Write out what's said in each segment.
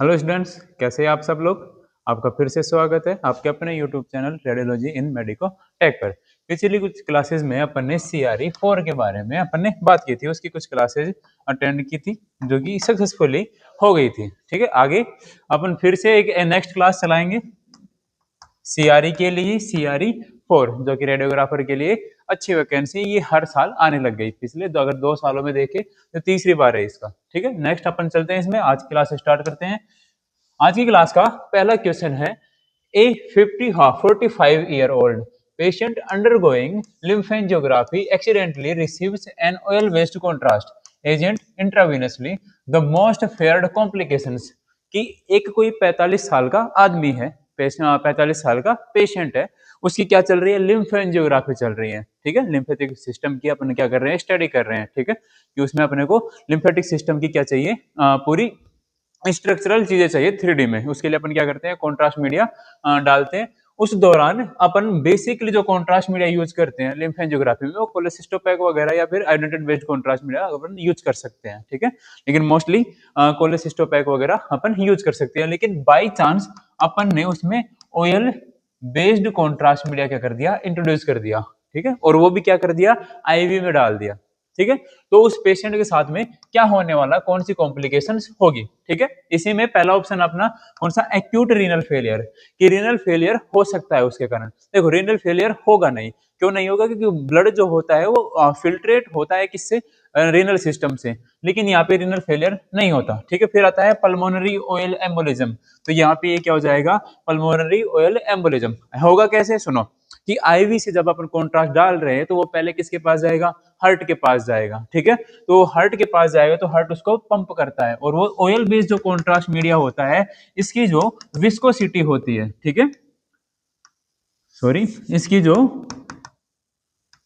Hello students, कैसे हैं आप सब लोग। आपका फिर से स्वागत है आपके अपने यूट्यूब चैनल रेडियोलॉजी इन मेडिको टेक पर। पिछली कुछ क्लासेस में अपन ने CRE 4 के बारे में अपन ने बात की थी, उसकी कुछ क्लासेस अटेंड की थी जो कि सक्सेसफुली हो गई थी। ठीक है, आगे अपन फिर से एक नेक्स्ट क्लास चलाएंगे CRE के लिए, CRE 4 जो कि रेडियोग्राफर के लिए अच्छी वैकेंसी ये हर साल आने लग गई। पिछले अगर 2 सालों में देखें तो तीसरी बार है इसका। ठीक है, नेक्स्ट अपन चलते हैं इसमें, आज क्लास स्टार्ट करते हैं। आज की क्लास का पहला क्वेश्चन है, ए 45-year-old patient undergoing lymphangiography accidentally receives an oil based contrast agent intravenously. The most feared complications कि एक कोई 45 साल का आदमी है, 45 साल का पेशेंट है, उसकी क्या चल रही है, लिम्फेंजियोग्राफी चल रही है। ठीक है, लिम्फेटिक सिस्टम की अपन क्या कर रहे हैं, स्टडी कर रहे हैं। ठीक है, कि उसमें अपने को लिम्फेटिक सिस्टम की क्या चाहिए, पूरी स्ट्रक्चरल चीजें चाहिए 3D में। उसके लिए अपन क्या करते हैं, कॉन्ट्रास्ट मीडिया डालते हैं। उस दौरान अपन बेसिकली जो कॉन्ट्रास्ट मीडिया यूज करते हैं लिम्फेंजियोग्राफी में, वो कोलेसिस्टोपैक वगैरह या फिर आयोडाइड बेस्ड कॉन्ट्रास्ट मीडिया अपन यूज कर सकते हैं। ठीक है, लेकिन मोस्टली कोलेसिस्टोपैक वगैरह अपन यूज कर सकते हैं। लेकिन बाई चांस अपन ने उसमें ऑयल बेस्ड कॉन्ट्रास्ट मीडिया क्या कर दिया, इंट्रोड्यूस कर दिया। ठीक है, और वो भी क्या कर दिया, IV में डाल दिया। ठीक है, तो उस पेशेंट के साथ में क्या होने वाला, कौन सी कॉम्प्लिकेशंस होगी। ठीक है, इसी में पहला ऑप्शन अपना कौन सा, एक्यूट रीनल फेलियर। कि रीनल फेलियर हो सकता है उसके कारण। देखो, रीनल फेलियर होगा नहीं, क्यों नहीं होगा, क्योंकि ब्लड जो होता है वो फिल्ट्रेट होता है किससे, रीनल सिस्टम से। लेकिन यहाँ पे रीनल फेलियर नहीं होता। ठीक है, फिर आता है पल्मोनरी ऑयल एम्बोलिज्म। तो यहाँ पे ये क्या हो जाएगा, पल्मोनरी ऑयल एम्बोलिज्म होगा कैसे, सुनो कि IV से जब अपन कॉन्ट्रास्ट डाल रहे हैं तो वो पहले किसके पास जाएगा, हार्ट के पास जाएगा। ठीक है, तो हार्ट के पास जाएगा तो हार्ट उसको पंप करता है, और वो ऑयल बेस्ड जो कॉन्ट्रास्ट मीडिया होता है, इसकी जो विस्कोसिटी होती है, ठीक है, सॉरी, इसकी जो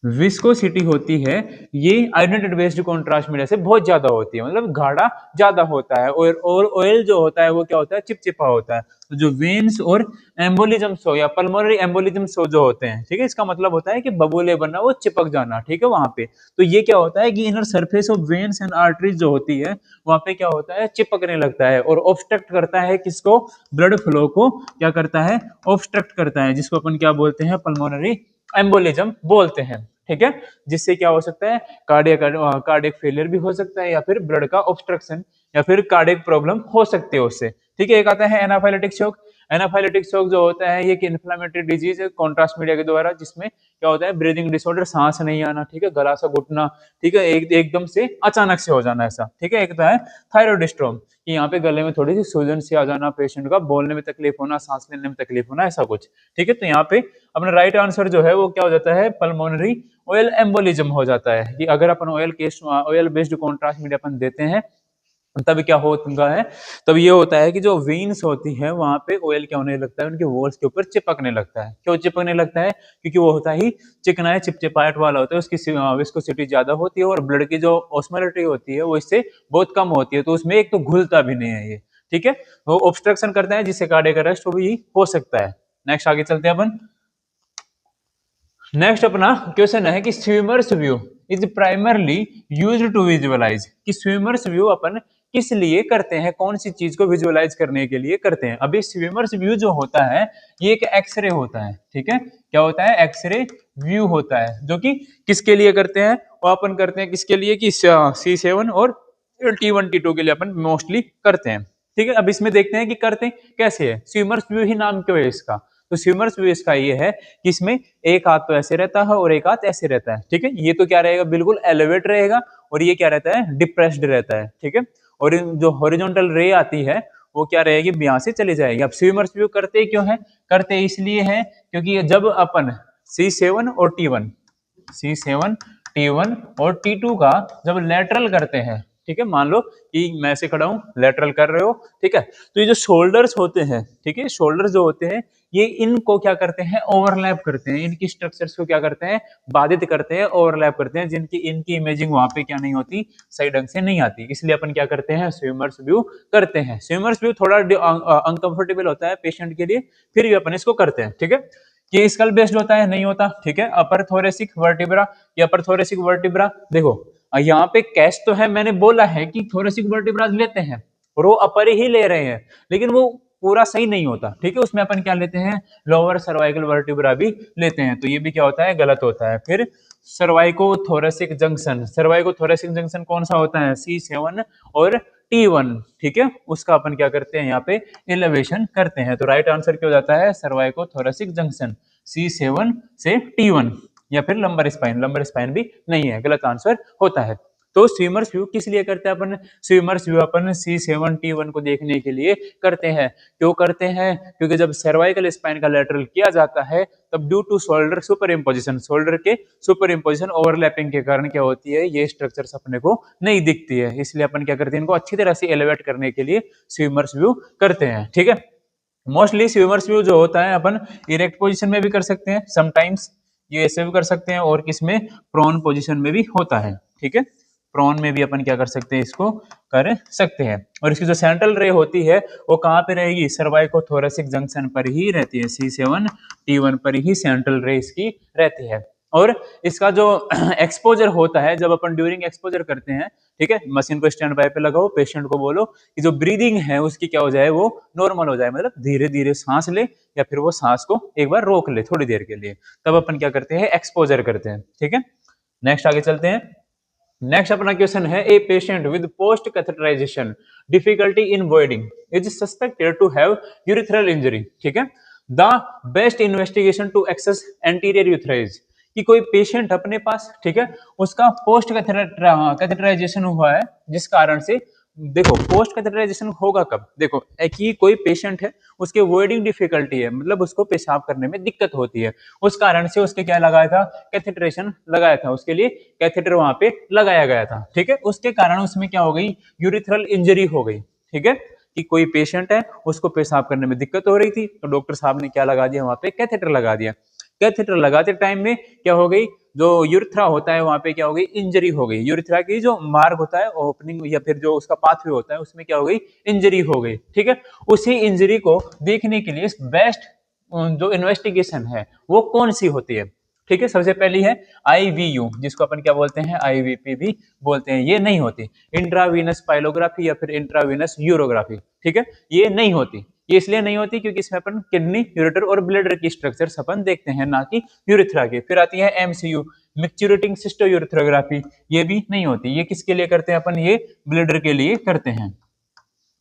विस्कोसिटी होती है ये आयोडाइड बेस्ड कॉन्ट्रास्ट मीडिया से बहुत ज्यादा होती है, मतलब गाढ़ा ज्यादा होता है। और ऑयल जो होता है वो क्या होता है, चिपचिपा होता है। तो जो वेन्स और एम्बोलिज्म्स हो या पल्मोनरी एम्बोलिज्म्स हो जो होते हैं, ठीक है, इसका मतलब होता है कि बबूले बनना, वो चिपक जाना। ठीक है, वहां पे तो ये क्या होता है कि inner surface of veins and arteries जो होती है वहां पे क्या होता है, चिपकने लगता है और ऑब्स्ट्रक्ट करता है किसको, ब्लड फ्लो को क्या करता है, ऑब्स्ट्रक्ट करता है, जिसको अपन क्या बोलते हैं, पल्मोनरी एम्बोलिज्म बोलते हैं। ठीक है, जिससे क्या हो सकता है, कार्डियक फेलियर भी हो सकता है, या फिर ब्लड का ऑब्स्ट्रक्शन, या फिर कार्डियक प्रॉब्लम हो सकती है उससे। ठीक है, एक आता है एनाफाइलेटिक शॉक। एनाफाइलेटिक शॉक जो होता है ये एक इन्फ्लेमेटरी डिजीज है कॉन्ट्रास्ट मीडिया के द्वारा, जिसमें क्या होता है, ब्रीदिंग डिसऑर्डर, सांस नहीं आना, ठीक है, गला सा घुटना, ठीक है, एकदम से अचानक से हो जाना ऐसा। ठीक है, एक तो है थायरॉइड, कि यहाँ पे गले में थोड़ी सी सूजन सी आ जाना, पेशेंट का बोलने में तकलीफ होना, सांस लेने में तकलीफ होना, ऐसा कुछ। ठीक है, तो यहाँ पे अपना राइट आंसर जो है वो क्या हो जाता है, पल्मोनरी ऑयल एम्बोलिज्म हो जाता है। कि अगर अपन ऑयल बेस्ड कॉन्ट्रास्ट मीडिया अपन देते हैं तब क्या होता है, तब ये होता है कि जो वेन्स होती है वहां पे ऑयल क्या होने लगता है, उनके वॉल्स के ऊपर चिपकने लगता है। क्यों चिपकने लगता है, क्योंकि वो होता ही चिकनाई चिपचिपाहट वाला होता है, उसकी विस्कोसिटी ज्यादा होती है और ब्लड की जो ऑस्मोलिटी होती है वो इससे बहुत कम होती है, तो उसमें एक तो घुलता भी नहीं है ये। ठीक है, वो ऑब्स्ट्रक्शन करता है जिससे कार्डियक अरेस्ट भी हो सकता है। नेक्स्ट आगे चलते हैं अपन। नेक्स्ट अपना क्वेश्चन है कि swimmer's view is primarily used to visualise. कि स्विमर्स व्यू अपन किस लिए करते हैं, कौन सी चीज को विजुअलाइज करने के लिए करते हैं। अभी स्विमर्स व्यू जो होता है ये एक एक्सरे होता है। ठीक है, क्या होता है, एक्सरे व्यू होता है, जो कि किसके लिए करते हैं, वो अपन करते हैं किसके लिए, कि C7 और T1 T2 के लिए अपन मोस्टली करते हैं। ठीक है, अब इसमें देखते हैं कि करते कैसे है। स्विमर्स व्यू ही नाम क्यों है इसका, तो स्विमर्स व्यू इसका ये है कि इसमें एक हाथ तो ऐसे रहता है और एक हाथ ऐसे रहता है। ठीक है, ये तो क्या रहेगा, बिल्कुल एलिवेट रहेगा, और ये क्या रहता है, डिप्रेस्ड रहता है। ठीक है, और जो हॉरिजॉन्टल रे आती है वो क्या रहेगी, यहाँ से चली जाएगी। अब स्विमर्स व्यू करते क्यों है, करते इसलिए है क्योंकि जब अपन C7 और T1 और T2 का जब लेटरल करते हैं, ठीक है, मान लो कि मैं ऐसे खड़ा हूं, लेटरल कर रहे हो, ठीक है, तो ये जो शोल्डर्स होते हैं, ठीक है, शोल्डर्स जो होते हैं ये इनको क्या करते हैं, ओवरलैप करते हैं, इनकी स्ट्रक्चर्स को क्या करते हैं, बाधित करते हैं, ओवरलैप करते हैं, जिनकी इनकी इमेजिंग वहां पे क्या नहीं होती, सही ढंग से नहीं आती। इसलिए अपन क्या करते हैं, स्विमर्स व्यू करते हैं। स्विमर्स व्यू थोड़ा अनकंफर्टेबल होता है पेशेंट के लिए, फिर भी अपन इसको करते हैं। ठीक है, ये स्कल बेस्ड होता है, नहीं होता। ठीक है, अपर थोरेसिक वर्टिब्रा या अपर थोरेसिक वर्टिब्रा, देखो यहाँ पे कैच तो है, मैंने बोला है कि थोरेसिक वर्टिब्रा लेते हैं, और वो अपर ही ले रहे हैं, लेकिन वो पूरा सही नहीं होता, ठीक है। उसमें अपन क्या लेते हैं, लोअर सर्वाइकल वर्टिब्रा भी लेते हैं, तो ये भी क्या होता है, गलत होता है। फिर सर्वाइकोथोरेसिक जंक्शन, सर्वाइकोथोरेसिक जंक्शन कौन सा होता है, C7 और T1, ठीक है, उसका अपन क्या करते हैं यहाँ पे एलिवेशन करते हैं। तो राइट आंसर क्या हो जाता है, सर्वाइकोथोरेसिक जंक्शन C7 से T1, या फिर लंबर स्पाइन भी नहीं है, गलत आंसर होता है। तो स्विमर्स व्यू किस लिए करते हैं अपन, स्विमर्स व्यू अपन C7T1 को देखने के लिए करते हैं। क्यों करते हैं, क्योंकि जब सर्वाइकल स्पाइन का लैटरल किया जाता है तब due to shoulder superimposition, shoulder के सुपर इम्पोजिशन ओवरलैपिंग के कारण क्या होती है, ये स्ट्रक्चर्स अपने को नहीं दिखती है, इसलिए अपन क्या करते हैं, इनको अच्छी तरह से एलिवेट करने के लिए स्विमर्स व्यू करते हैं, ठीक है। मोस्टली स्विमर्स व्यू जो होता है अपन इरेक्ट पोजीशन में भी कर सकते हैं, समटाइम्स ये ऐसे भी कर सकते हैं, और किसमें, प्रोन पोजीशन में भी होता है, ठीक है। प्रोन में भी अपन क्या कर सकते हैं, इसको कर सकते हैं। और इसकी जो सेंट्रल रे होती है वो कहाँ पे रहेगी, सर्वाइकोथोरेसिक जंक्शन पर ही रहती है, C7T1 पर ही सेंट्रल रे इसकी रहती है। और इसका जो एक्सपोजर होता है, जब अपन ड्यूरिंग एक्सपोजर करते हैं, ठीक है, मशीन को स्टैंड बाय पे लगाओ, पेशेंट को बोलो कि जो ब्रीदिंग है उसकी क्या हो जाए, वो नॉर्मल हो जाए, मतलब धीरे धीरे सांस ले, या फिर वो सांस को एक बार रोक ले थोड़ी देर के लिए, तब अपन क्या करते हैं, एक्सपोजर करते हैं, ठीक है। नेक्स्ट आगे चलते हैं। नेक्स्ट अपना क्वेश्चन है, a patient with post catheterization difficulty in voiding is suspected to have urethral injury, ठीक है। The best investigation to access anterior urethra is, कि कोई पेशेंट अपने पास, ठीक है, उसका पोस्ट कैथेटराइजेशन हुआ है, जिस कारण से, देखो पोस्ट कैथेटराइजेशन होगा कब, देखो एक ही कोई पेशेंट है, उसके वॉइडिंग डिफिकल्टी है, मतलब उसको पेशाब करने में दिक्कत होती है, उस कारण से उसके क्या लगाया था, कैथेटरेशन लगाया था, उसके लिए कैथेटर वहां पे लगाया गया था, ठीक है। उसके कारण उसमें क्या हो गई, यूरिथ्रल इंजरी हो गई, ठीक है, कि कोई पेशेंट है, उसको पेशाब करने में दिक्कत हो रही थी, तो डॉक्टर साहब ने क्या लगा दिया, वहां पे कैथेटर लगा दिया। कैथेटर लगाते टाइम में क्या हो गई, जो यूरिथ्रा होता है वहां पे क्या हो गई, इंजरी हो गई, यूरिथ्रा की जो मार्ग होता है ओपनिंग, या फिर जो उसका पाथवे होता है, उसमें क्या हो गई, इंजरी हो गई, ठीक है। उसी इंजरी को देखने के लिए बेस्ट जो इन्वेस्टिगेशन है वो कौन सी होती है, ठीक है। सबसे पहली है IVU, जिसको अपन क्या बोलते हैं, IVP भी बोलते हैं, ये नहीं होती। इंट्रावीनस पाइलोग्राफी या फिर इंट्रावीनस यूरोग्राफी, ठीक है, ये नहीं होती। ये इसलिए नहीं होती क्योंकि इसमें अपन किडनी, यूरेटर और ब्लैडर की स्ट्रक्चर्स अपन देखते हैं, ना कि यूरिथ्रा की। फिर आती है MCU, मिक्चुरेटिंग सिस्टोयूरिथ्रोग्राफी, ये भी नहीं होती। ये किसके लिए करते हैं अपन, ये ब्लैडर के लिए करते हैं,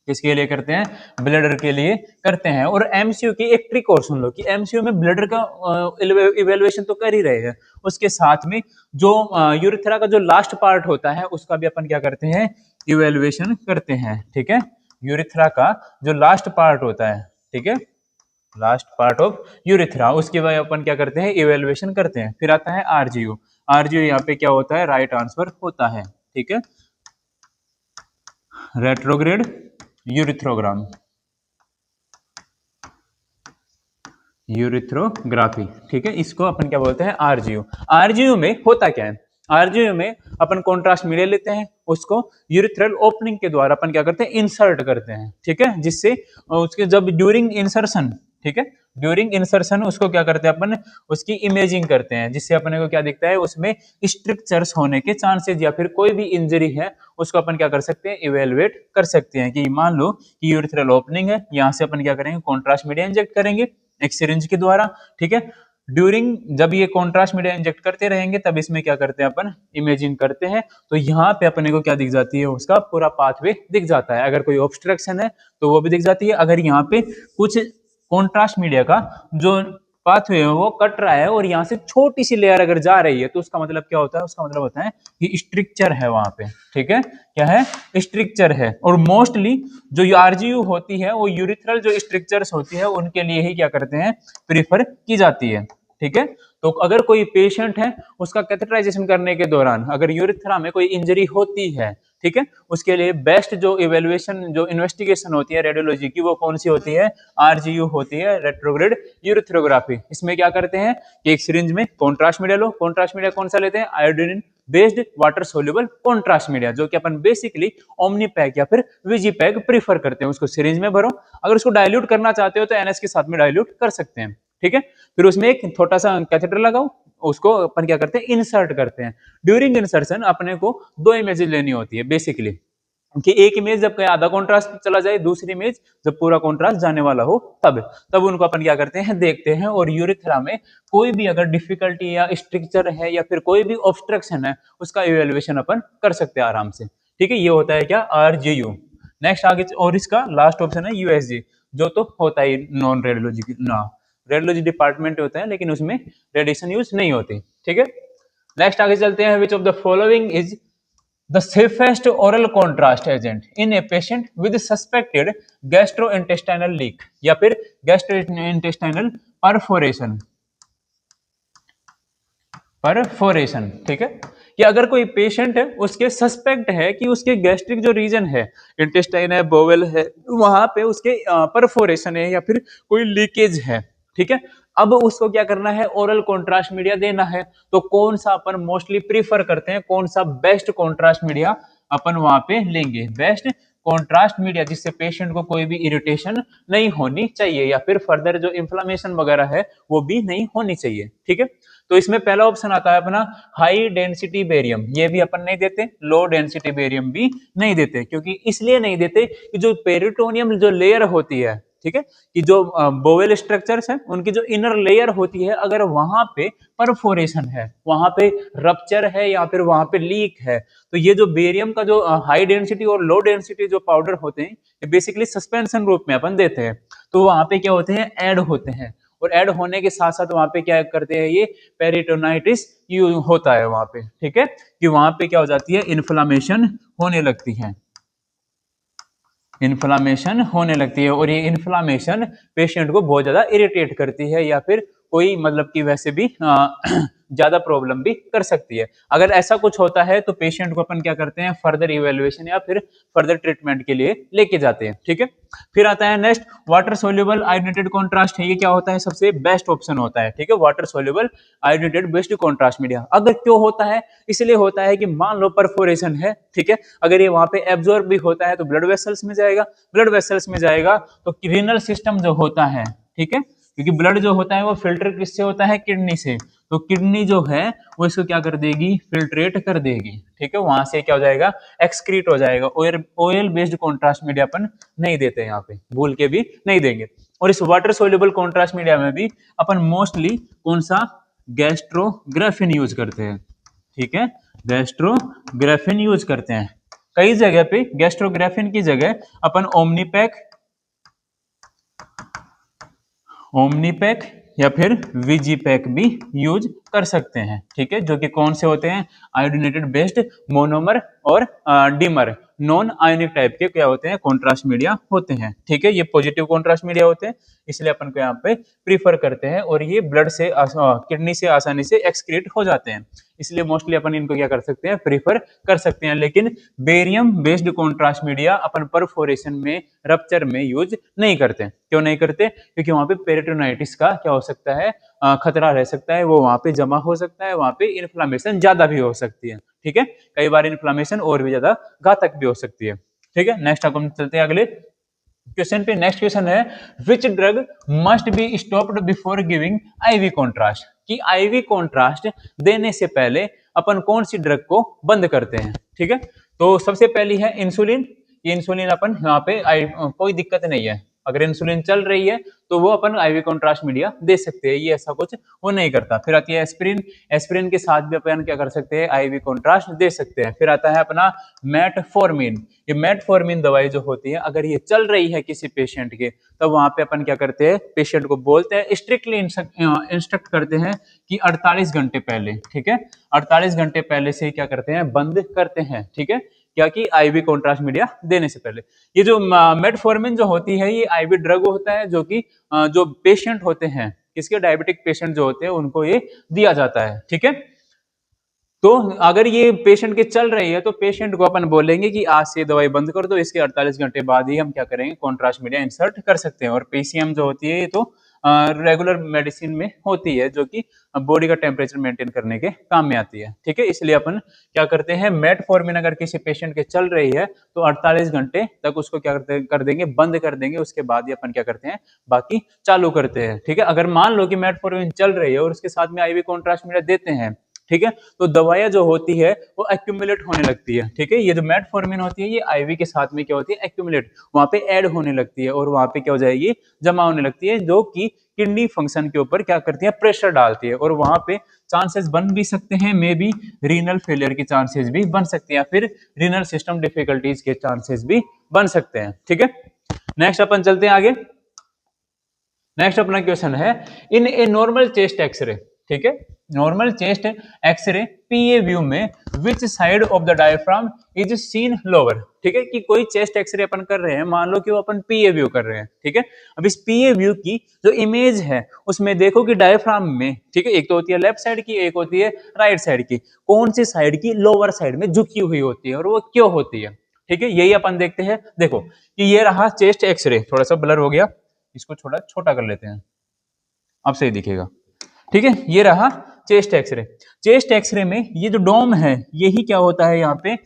किसके लिए करते हैं, ब्लडर के लिए करते हैं। और एमसीयू की एक ट्रिक और सुन लो, कि एमसीयू में ब्लडर का इवेल्युएशन तो कर ही रहे हैं, उसके साथ में जो यूरिथ्रा का जो लास्ट पार्ट होता है उसका भी अपन क्या करते हैं, इवेल्युएशन करते हैं, ठीक है। यूरिथ्रा का जो लास्ट पार्ट होता है, ठीक है, लास्ट पार्ट ऑफ यूरिथ्रा, उसके बाद अपन क्या करते हैं, इवेल्युएशन करते हैं। फिर आता है आरजीयू, आरजीयू यहाँ पे क्या होता है, राइट आंसर होता है, ठीक है, रेट्रोग्रेड यूरिथ्रोग्राम, यूरिथ्रोग्राफी, ठीक है, इसको अपन क्या बोलते हैं, आरजीयू। आरजीयू में होता क्या है, आरजीयू में अपन कॉन्ट्रास्ट मीडिया लेते हैं, उसको यूरिथ्रल ओपनिंग के द्वारा अपन क्या करते हैं, इंसर्ट करते हैं, ठीक है, जिससे उसके जब ड्यूरिंग इंसर्शन, ठीक है, ड्यूरिंग इंसर्शन उसको क्या करते हैं अपन, उसकी इमेजिंग करते हैं, जिससे अपने को क्या दिखता है, उसमें स्ट्रक्चर्स होने के चांसेस, या फिर कोई भी इंजरी है उसको अपन क्या कर सकते हैं, इवेलुएट कर सकते हैं। कि मान लो कि यूरिथ्रल ओपनिंग है, यहाँ से अपन क्या करेंगे, कॉन्ट्रास्ट मीडिया इंजेक्ट करेंगे एक सिरिंज के द्वारा, ठीक है। ड्यूरिंग जब ये कॉन्ट्रास्ट मीडिया इंजेक्ट करते रहेंगे तब इसमें क्या करते हैं अपन, इमेजिंग करते हैं, तो यहाँ पे अपने को क्या दिख जाती है, उसका पूरा पाथवे दिख जाता है। अगर कोई ऑब्स्ट्रक्शन है तो वो भी दिख जाती है। अगर यहाँ पे कुछ कॉन्ट्रास्ट मीडिया का जो पाथवे है वो कट रहा है और यहाँ से छोटी सी लेयर अगर जा रही है, तो उसका मतलब क्या होता है, उसका मतलब होता है कि स्ट्रक्चर है वहां पे, ठीक है, क्या है, स्ट्रक्चर है। और मोस्टली जो आरजीयू होती है वो यूरिथ्रल जो स्ट्रक्चर्स होती है उनके लिए ही क्या करते हैं, प्रीफर की जाती है, ठीक है। तो अगर कोई पेशेंट है, उसका कैथेटराइजेशन करने के दौरान अगर यूरिथ्रा में कोई इंजरी होती है, ठीक है, उसके लिए बेस्ट जो इवेल्युएशन, जो इन्वेस्टिगेशन होती है रेडियोलॉजी की, वो कौन सी होती है, आरजीयू होती है, रेट्रोग्रेड यूरिथ्रोग्राफी। इसमें क्या करते हैं कि एक सिरिंज में कॉन्ट्रास्ट मीडिया लो, कॉन्ट्रास्ट मीडिया कौन सा लेते हैं, iodine based water soluble contrast media, जो कि अपन बेसिकली ओमनी पैक या फिर विजी पैक प्रीफर करते हैं। उसको सिरिंज में भरो, अगर उसको डाइल्यूट करना चाहते हो तो एनएस के साथ में डाइल्यूट कर सकते हैं, ठीक है। फिर उसमें एक छोटा सा कैथेटर लगाओ, उसको अपन क्या करते हैं, इंसर्ट करते हैं। ड्यूरिंग इंसर्शन अपने को दो इमेजेस लेनी होती है बेसिकली, कि एक इमेज जब आधा कॉन्ट्रास्ट चला जाए, दूसरी इमेज जब पूरा कॉन्ट्रास्ट जाने वाला हो, तब तब उनको अपन क्या करते हैं, देखते हैं। और यूरिथ्रा में कोई भी अगर डिफिकल्टी या स्ट्रक्चर है या फिर कोई भी ऑब्स्ट्रक्शन है, उसका इवेल्युएशन अपन कर सकते हैं आराम से। ठीक है, ये होता है क्या, आरजीयू। नेक्स्ट आगे, और इसका लास्ट ऑप्शन है यूएसजी, जो तो होता ही नॉन रेडियोलॉजी ना, रेडियोलॉजी डिपार्टमेंट होता है लेकिन उसमें रेडिएशन यूज नहीं होती। ठीक है, नेक्स्ट आगे चलते हैं। विच of the following is the safest oral contrast agent in a patient with suspected gastrointestinal leak या फिर gastrointestinal perforation। परफोरेशन, ठीक है, कि अगर कोई पेशेंट है, उसके सस्पेक्ट है कि उसके गैस्ट्रिक जो रीजन है, इंटेस्टाइन है, बोवेल है, वहां पे उसके परफोरेशन है या फिर कोई लीकेज है। ठीक है, अब उसको क्या करना है, ओरल कॉन्ट्रास्ट मीडिया देना है। तो कौन सा अपन मोस्टली प्रीफर करते हैं, कौन सा बेस्ट कॉन्ट्रास्ट मीडिया अपन वहां पे लेंगे, बेस्ट कॉन्ट्रास्ट मीडिया, जिससे पेशेंट को कोई भी इरिटेशन नहीं होनी चाहिए या फिर फर्दर जो इन्फ्लामेशन वगैरह है वो भी नहीं होनी चाहिए। ठीक है, तो इसमें पहला ऑप्शन आता है अपना हाई डेंसिटी बेरियम, ये भी अपन नहीं देते, लो डेंसिटी बेरियम भी नहीं देते। क्योंकि इसलिए नहीं देते कि जो पेरिटोनियम जो लेयर होती है, ठीक है, कि जो बोवेल स्ट्रक्चर्स है, उनकी जो इनर लेयर होती है, अगर वहां पे परफोरेशन है, वहां पे रप्चर है या फिर वहां पे लीक है, तो ये जो बेरियम का जो हाई डेंसिटी और लो डेंसिटी जो पाउडर होते हैं, ये बेसिकली सस्पेंशन रूप में अपन देते हैं। तो वहां पे क्या होते हैं, ऐड होते हैं, और ऐड होने के साथ साथ वहां पे क्या करते हैं, ये पेरिटोनाइटिस होता है वहां पे। ठीक है, कि वहां पे क्या हो जाती है, इन्फ्लामेशन होने लगती है, इन्फ्लामेशन होने लगती है। और ये इन्फ्लामेशन पेशेंट को बहुत ज्यादा इरिटेट करती है या फिर कोई मतलब कि वैसे भी ज्यादा प्रॉब्लम भी कर सकती है। अगर ऐसा कुछ होता है तो पेशेंट को अपन क्या करते हैं, फर्दर इवेल्युएशन या फिर फर्दर ट्रीटमेंट के लिए लेके जाते हैं। ठीक है, फिर आता है next, water soluble iodinated contrast है। ये क्या होता है, सबसे बेस्ट ऑप्शन होता है। ठीक है, water soluble iodinated based contrast media. अगर क्यों होता है, इसलिए होता है कि मान लो परफोरेशन है, ठीक है, अगर ये वहां पे एब्जॉर्ब भी होता है तो ब्लड वेसल्स में जाएगा, ब्लड वेसल्स में जाएगा तो रीनल सिस्टम जो होता है, ठीक है, क्योंकि ब्लड जो होता है वो फिल्टर किससे होता है, किडनी से, तो किडनी जो है वो इसको क्या कर देगी, फिल्ट्रेट कर देगी। ठीक है, वहां से क्या हो जाएगा, एक्सक्रीट हो जाएगा। Oil oil based contrast media अपन नहीं देते, यहाँ पे भूल के भी नहीं देंगे। और इस वाटर सोल्यूबल कॉन्ट्रास्ट मीडिया में भी अपन मोस्टली कौन सा, गैस्ट्रोग्राफिन यूज करते हैं। ठीक है, गैस्ट्रोग्राफिन यूज करते हैं। कई जगह पे गैस्ट्रोग्राफिन की जगह अपन ओमनीपैक, ओमनीपैक या फिर विजीपैक भी यूज कर सकते हैं। ठीक है, जो कि कौन से होते हैं, आयोडीनेटेड बेस्ड मोनोमर और डिमर नॉन आयोनिक टाइप के क्या होते हैं, कॉन्ट्रास्ट मीडिया होते हैं। ठीक है, ये पॉजिटिव कॉन्ट्रास्ट मीडिया होते हैं, इसलिए अपन को यहाँ पे प्रीफर करते हैं। और ये ब्लड से किडनी से आसानी से एक्सक्रीट हो जाते हैं, इसलिए मोस्टली अपन इनको क्या कर सकते हैं, प्रीफर कर सकते हैं। लेकिन बेरियम बेस्ड कॉन्ट्रास्ट मीडिया अपन परफोरेशन में, रप्चर में यूज नहीं करते। क्यों नहीं करते, क्योंकि वहां पे पेरिटोनाइटिस का क्या हो सकता है, खतरा रह सकता है, वो वहां पे जमा हो सकता है, वहां पे इन्फ्लामेशन ज्यादा भी हो सकती है। ठीक है, कई बार इन्फ्लामेशन और भी ज्यादा घातक भी हो सकती है। ठीक है, नेक्स्ट अपन चलते हैं अगले क्वेश्चन पे। नेक्स्ट क्वेश्चन है, which drug must be stopped before giving IV contrast, कि आईवी कॉन्ट्रास्ट देने से पहले अपन कौन सी ड्रग को बंद करते हैं। ठीक है, तो सबसे पहली है इंसुलिन। ये इंसुलिन अपन यहाँ पे कोई दिक्कत नहीं है, अगर इंसुलिन चल रही है तो वो अपन आईवी कॉन्ट्रास्ट मीडिया दे सकते हैं, ये ऐसा कुछ वो नहीं करता। फिर आती है एस्पिरिन, एस्पिरिन के साथ भी अपन क्या कर सकते हैं, आईवी कॉन्ट्रास्ट दे सकते हैं। फिर आता है अपना मेटफॉर्मिन, ये मेटफॉर्मिन दवाई जो होती है, अगर ये चल रही है किसी पेशेंट के, तब वहां पे अपन क्या करते हैं, पेशेंट को बोलते हैं, स्ट्रिक्टली इंस्ट्रक्ट करते हैं कि 48 घंटे पहले, ठीक है, 48 घंटे पहले से क्या करते हैं, बंद करते हैं। ठीक है, क्या कि आईवी कॉन्ट्रास्ट मीडिया देने से पहले। ये जो मेटफॉर्मिन जो होती है, ये आईवी ड्रग होता है, जो कि जो पेशेंट होते हैं, किसके, डायबिटिक पेशेंट जो होते हैं, उनको ये दिया जाता है। ठीक है, तो अगर ये पेशेंट के चल रही है तो पेशेंट को अपन बोलेंगे कि आज से दवाई बंद कर दो, इसके 48 घंटे बाद ही हम क्या करेंगे, कॉन्ट्रास्ट मीडिया इंसर्ट कर सकते हैं। और पीसीएम जो होती है, ये तो रेगुलर मेडिसिन में होती है, जो कि बॉडी का टेम्परेचर मेंटेन करने के काम में आती है। ठीक है, इसलिए अपन क्या करते हैं, मेटफॉर्मिन अगर किसी पेशेंट के चल रही है तो 48 घंटे तक उसको क्या कर देंगे, बंद कर देंगे, उसके बाद ही अपन क्या करते हैं, बाकी चालू करते हैं। ठीक है, अगर मान लो कि मेटफॉर्मिन चल रही है और उसके साथ में आईवी कॉन्ट्रास्ट मीडिया देते हैं, ठीक है। तो दवाइयाँ जो होती है वो एक्यूमुलेट होने लगती है, ठीक है। ये जो मेटफॉर्मिन होती है ये आईवी के साथ में क्या होती है, एक्यूमुलेट, वहां पे ऐड होने लगती है और वहां पे क्या हो जाएगी, जमा होने लगती है, जो कि किडनी फंक्शन के ऊपर क्या करती है, प्रेशर डालती है और वहां पे चांसेस बन भी सकते हैं, मे बी रीनल फेलियर के चांसेस भी बन सकते हैं, या फिर रीनल सिस्टम डिफिकल्टीज के चांसेस भी बन सकते हैं, ठीक है। नेक्स्ट अपन चलते हैं आगे। नेक्स्ट अपना क्वेश्चन है, इन ए नॉर्मल चेस्ट एक्सरे, ठीक है, नॉर्मल चेस्ट एक्सरे पीए व्यू में which side of the diaphragm is seen lower, ठीक है, कि कोई चेस्ट एक्सरे अपन कर रहे हैं, मान लो कि वो अपन पीए व्यू कर रहे हैं, ठीक है। अब इस पीए व्यू की जो इमेज है उसमें देखो कि डायफ्राम में, ठीक है, एक तो होती है लेफ्ट साइड की, एक होती है राइट साइड की, कौन सी साइड की लोअर साइड में झुकी हुई होती है और वो क्यों होती है, ठीक है, यही अपन देखते हैं। देखो कि ये रहा चेस्ट एक्सरे, थोड़ा सा ब्लर हो गया, इसको थोड़ा छोटा कर लेते हैं, अब सही दिखेगा, ठीक है। ये रहा चेस्ट एक्सरे। चेस्ट एक्सरे में ये जो डोम है यही क्या होता है, यहाँ पे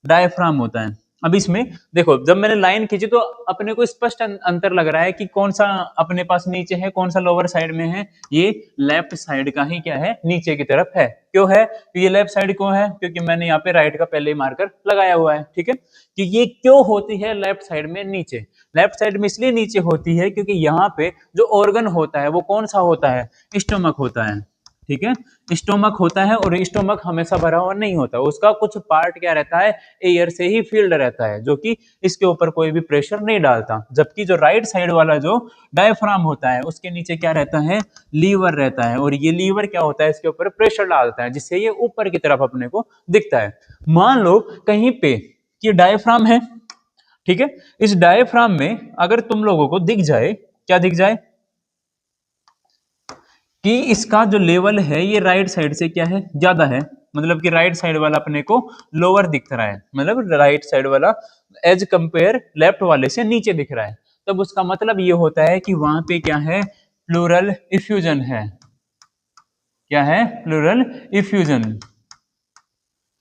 डायफ्राम होता है। अब इसमें देखो जब मैंने लाइन खींची तो अपने को स्पष्ट अंतर लग रहा है कि कौन सा अपने पास नीचे है, कौन सा लोअर साइड में है, ये लेफ्ट साइड का ही क्या है, नीचे की तरफ है। क्यों है, तो ये लेफ्ट साइड क्यों है, क्योंकि मैंने यहाँ पे राइट का पहले ही मार्कर लगाया हुआ है, ठीक है। कि ये क्यों होती है लेफ्ट साइड में नीचे, लेफ्ट साइड में इसलिए नीचे होती है क्योंकि यहाँ पे जो ऑर्गन होता है वो कौन सा होता है, स्टोमक होता है, ठीक है। स्टोमक होता है और स्टोमक हमेशा भरा हुआ नहीं होता, उसका कुछ पार्ट क्या रहता है, एयर से ही फील्ड रहता है, जो कि इसके ऊपर कोई भी प्रेशर नहीं डालता। जबकि जो राइट साइड वाला जो डायफ्राम होता है उसके नीचे क्या रहता है, लीवर रहता है, और ये लीवर क्या होता है, इसके ऊपर प्रेशर डालता है, जिससे ये ऊपर की तरफ अपने को दिखता है। मान लो कहीं पे कि डायफ्राम है, ठीक है, इस डायफ्राम में अगर तुम लोगों को दिख जाए, क्या दिख जाए, कि इसका जो लेवल है ये राइट साइड से क्या है, ज्यादा है, मतलब कि राइट साइड वाला अपने को लोअर दिख रहा है, मतलब राइट साइड वाला एज कंपेयर लेफ्ट वाले से नीचे दिख रहा है, तब उसका मतलब ये होता है कि वहां पे क्या है, प्लूरल इफ्यूजन है। क्या है, प्लूरल इफ्यूजन,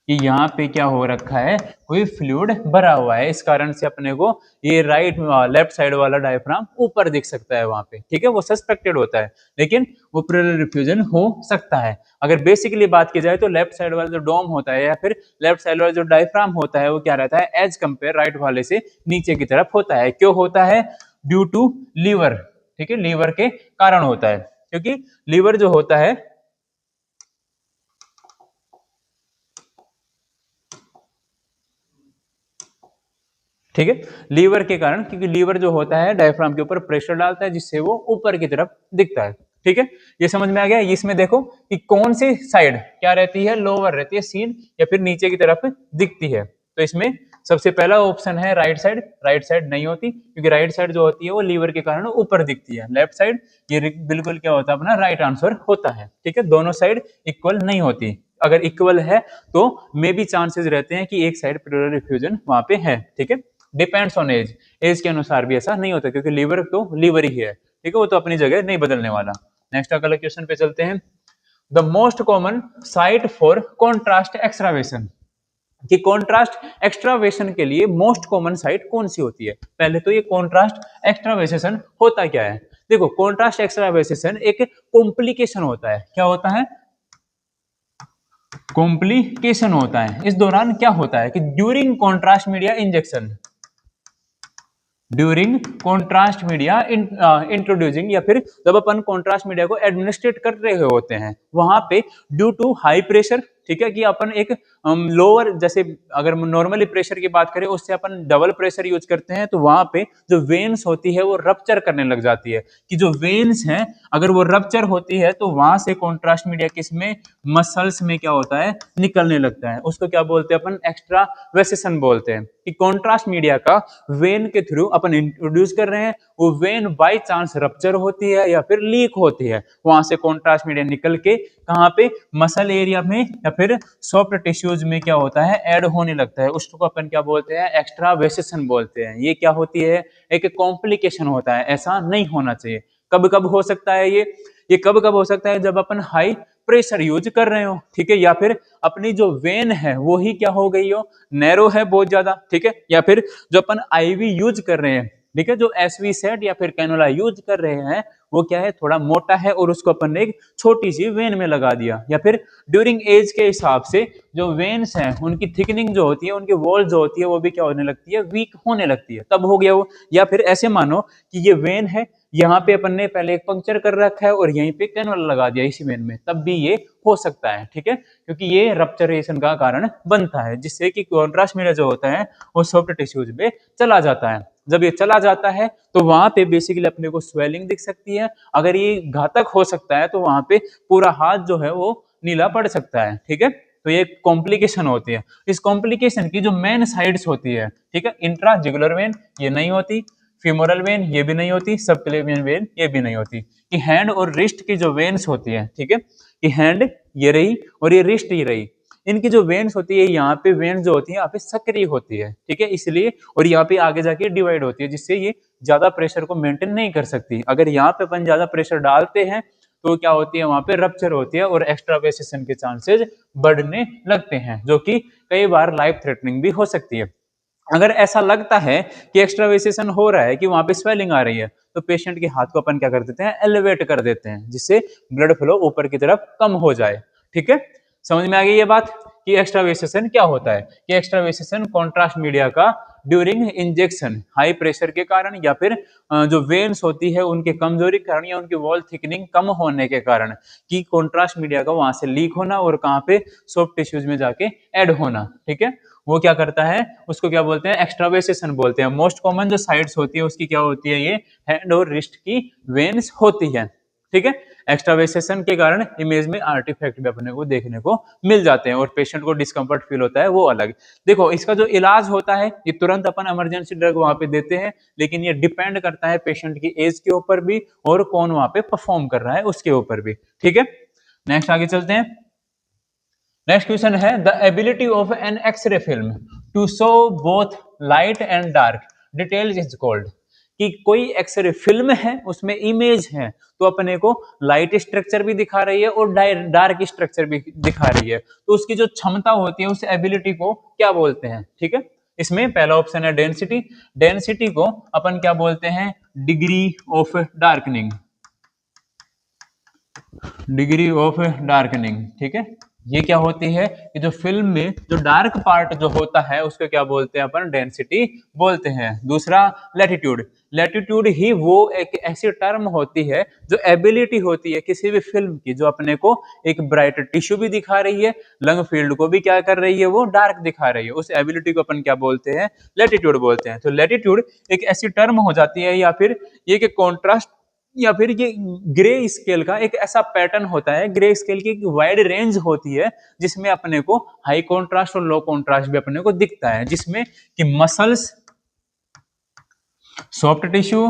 कि यहाँ पे क्या हो रखा है, कोई फ्लूइड भरा हुआ है, इस कारण से अपने को ये राइट लेफ्ट साइड वाला डायफ्राम ऊपर दिख सकता है वहां पे, ठीक है, वो सस्पेक्टेड होता है, लेकिन वो प्लूरल रिफ्यूजन हो सकता है। अगर बेसिकली बात की जाए तो लेफ्ट साइड वाला जो डोम होता है या फिर लेफ्ट साइड वाला जो डायफ्राम होता है वो क्या रहता है, एज कंपेयर राइट वाले से नीचे की तरफ होता है। क्यों होता है, ड्यू टू लीवर, ठीक है, लीवर के कारण होता है, क्योंकि लीवर जो होता है, ठीक है, लीवर के कारण, क्योंकि लीवर जो होता है डायफ्राम के ऊपर प्रेशर डालता है जिससे वो ऊपर की तरफ दिखता है, ठीक है। ये समझ में आ गया। इसमें देखो कि कौन सी साइड क्या रहती है, लोअर रहती है सीन, या फिर नीचे की तरफ दिखती है। तो इसमें सबसे पहला ऑप्शन है राइट साइड, राइट साइड नहीं होती, क्योंकि राइट साइड जो होती है वो लीवर के कारण ऊपर दिखती है, लेफ्ट साइड ये बिल्कुल क्या होता है, अपना राइट आंसर होता है, ठीक है। दोनों साइड इक्वल नहीं होती, अगर इक्वल है तो मे भी चांसेस रहते हैं कि एक साइड प्लूरल रिफ्यूजन वहां पे है, ठीक है। डिपेंड्स ऑन एज, एज के अनुसार भी ऐसा नहीं होता, क्योंकि लीवर तो लीवर ही है, ठीक है, वो तो अपनी जगह नहीं बदलने वाला। नेक्स्ट अगला क्वेश्चन पे चलते हैं। The most common site for contrast extravasation, कि कॉन्ट्रास्ट एक्सट्रावेशन के लिए मोस्ट कॉमन साइट कौन सी होती है। पहले तो ये कॉन्ट्रास्ट एक्सट्रावेशन होता क्या है, देखो कॉन्ट्रास्ट एक्सट्रावेशन एक कॉम्प्लिकेशन होता है, क्या होता है, कॉम्प्लिकेशन होता है। इस दौरान क्या होता है कि during contrast media injection, during contrast media introducing, या फिर जब अपन कॉन्ट्रास्ट मीडिया को एडमिनिस्ट्रेट कर रहे होते हैं वहां पे ड्यू टू हाई प्रेशर, ठीक है, कि अपन एक लोअर, जैसे अगर नॉर्मली प्रेशर की बात करें उससे अपन डबल प्रेशर यूज करते हैं, तो वहां पे जो वेन्स होती है वो रप्चर करने लग जाती है, कि जो वेन्स हैं अगर वो रप्चर होती है तो वहां से कॉन्ट्रास्ट मीडिया किसमें, मसल्स में क्या होता है, निकलने लगता है, उसको क्या बोलते हैं अपन, एक्स्ट्रा वेसेशन बोलते हैं। कि कॉन्ट्रास्ट मीडिया का वेन के थ्रू अपन इंट्रोड्यूस कर रहे हैं, वो वेन बाय चांस रप्चर होती है या फिर लीक होती है, वहां से कॉन्ट्रास्ट मीडिया निकल के कहाँ पे, मसल एरिया में या फिर सॉफ्ट टिश्यूज में क्या होता है, ऐड होने लगता है, उसको अपन क्या बोलते हैं, एक्स्ट्रा वेसेशन बोलते हैं। ये क्या होती है, एक कॉम्प्लिकेशन होता है, ऐसा नहीं होना चाहिए। कब कब हो सकता है ये कब कब हो सकता है, जब अपन हाई प्रेशर यूज कर रहे हो, ठीक है, या फिर अपनी जो वेन है वो ही क्या हो गई हो, नैरो है बहुत ज्यादा, ठीक है, या फिर जो अपन आईवी यूज कर रहे हैं ठीक है। जो एसवी सेट या फिर कैनोला यूज कर रहे हैं वो क्या है, थोड़ा मोटा है और उसको अपन ने एक छोटी सी वेन में लगा दिया, या फिर ड्यूरिंग एज के हिसाब से जो वेन्स हैं उनकी थिकनिंग जो होती है, उनकी वॉल जो होती है वो भी क्या होने लगती है, वीक होने लगती है, तब हो गया वो। या फिर ऐसे मानो कि ये वेन है, यहाँ पे अपन ने पहले एक पंक्चर कर रखा है और यहीं पे कैनोला लगा दिया इसी वेन में, तब भी ये हो सकता है, ठीक है, क्योंकि ये रप्चरेशन का कारण बनता है, जिससे कि कॉन्ट्रास्ट मीडिया जो होता है वो सॉफ्ट टिश्यूज में चला जाता है। जब ये चला जाता है तो वहां पे बेसिकली अपने को स्वेलिंग दिख सकती है, अगर ये घातक हो सकता है तो वहां पे पूरा हाथ जो है वो नीला पड़ सकता है, ठीक है। तो ये कॉम्प्लिकेशन होती है। इस कॉम्प्लिकेशन की जो मेन साइड्स होती है, ठीक है, इंट्रा जुगुलर वेन ये नहीं होती, फीमोरल वेन ये भी नहीं होती, सबक्लेवियन वेन ये भी नहीं होती, कि हैंड और रिस्ट की जो वेन्स होती है, ठीक है, कि हैंड ये रही और ये रिस्ट ये रही, इनकी जो वेन्स होती है यहाँ पे वेन्स जो होती है यहाँ पे सक्रिय होती है, ठीक है, इसलिए, और यहाँ पे आगे जाके डिवाइड होती है, जिससे ये ज्यादा प्रेशर को मेंटेन नहीं कर सकती। अगर यहाँ पे अपन ज्यादा प्रेशर डालते हैं तो क्या होती है, वहां पे रप्चर होती है और एक्स्ट्रावेसेशन के चांसेस बढ़ने लगते हैं, जो कि कई बार लाइफ थ्रेटनिंग भी हो सकती है। अगर ऐसा लगता है कि एक्स्ट्रावेसेशन हो रहा है, कि वहां पे स्वेलिंग आ रही है, तो पेशेंट के हाथ को अपन क्या कर देते हैं, एलिवेट कर देते हैं, जिससे ब्लड फ्लो ऊपर की तरफ कम हो जाए, ठीक है। समझ में आ गई ये बात कि एक्स्ट्रावेसेशन क्या होता है, कि एक्स्ट्रावेसेशन कॉन्ट्रास्ट मीडिया का ड्यूरिंग इंजेक्शन हाई प्रेशर के कारण, या फिर जो वेन्स होती है उनके कमजोरी के कारण, या उनकी वॉल थिकनिंग कम होने के कारण, कि कॉन्ट्रास्ट मीडिया का वहां से लीक होना और कहाँ पे सॉफ्ट टिश्यूज में जाके ऐड होना, ठीक है, वो क्या करता है, उसको क्या बोलते हैं, एक्स्ट्रावेसेशन बोलते हैं। मोस्ट कॉमन जो साइट्स होती है उसकी क्या होती है, ये हैंड और रिस्ट की वेन्स होती है, ठीक है। एक्स्ट्रावेसेशन के कारण इमेज में आर्टिफैक्ट भी अपने को देखने को मिल जाते हैं और पेशेंट को डिस्कम्फर्ट फील होता है, वो अलग। देखो इसका जो इलाज होता है ये तुरंत अपन इमरजेंसी ड्रग वहां पे देते हैं, लेकिन ये डिपेंड करता है पेशेंट की एज के ऊपर भी और कौन वहां पे परफॉर्म कर रहा है उसके ऊपर भी, ठीक है। नेक्स्ट आगे चलते हैं। नेक्स्ट क्वेश्चन है, the ability of an X-ray film to show both light and dark details is called, कि कोई एक्सरे फिल्म है उसमें इमेज है तो अपने को लाइट स्ट्रक्चर भी दिखा रही है और डार्क स्ट्रक्चर भी दिखा रही है, तो उसकी जो क्षमता होती है उस एबिलिटी को क्या बोलते हैं, ठीक है। इसमें पहला ऑप्शन है डेंसिटी, डेंसिटी को अपन क्या बोलते हैं, degree of darkening, degree of darkening, ठीक है। ये क्या होती है कि जो फिल्म में जो डार्क पार्ट जो होता है उसको क्या बोलते हैं अपन, डेंसिटी बोलते हैं। दूसरा लैटिट्यूड, लैटिट्यूड ही वो एक ऐसी टर्म होती है जो एबिलिटी होती है किसी भी फिल्म की, जो अपने को एक ब्राइट टिश्यू भी दिखा रही है, लंग फील्ड को भी क्या कर रही है, वो डार्क दिखा रही है, उस एबिलिटी को अपन क्या बोलते हैं, लैटिट्यूड बोलते हैं। तो लैटिट्यूड एक ऐसी टर्म हो जाती है, या फिर ये कॉन्ट्रास्ट, या फिर ये ग्रे स्केल का एक ऐसा पैटर्न होता है, ग्रे स्केल की एक वाइड रेंज होती है जिसमें अपने को हाई कॉन्ट्रास्ट और लो कॉन्ट्रास्ट भी अपने को दिखता है, जिसमें कि मसल्स, सॉफ्ट टिश्यू,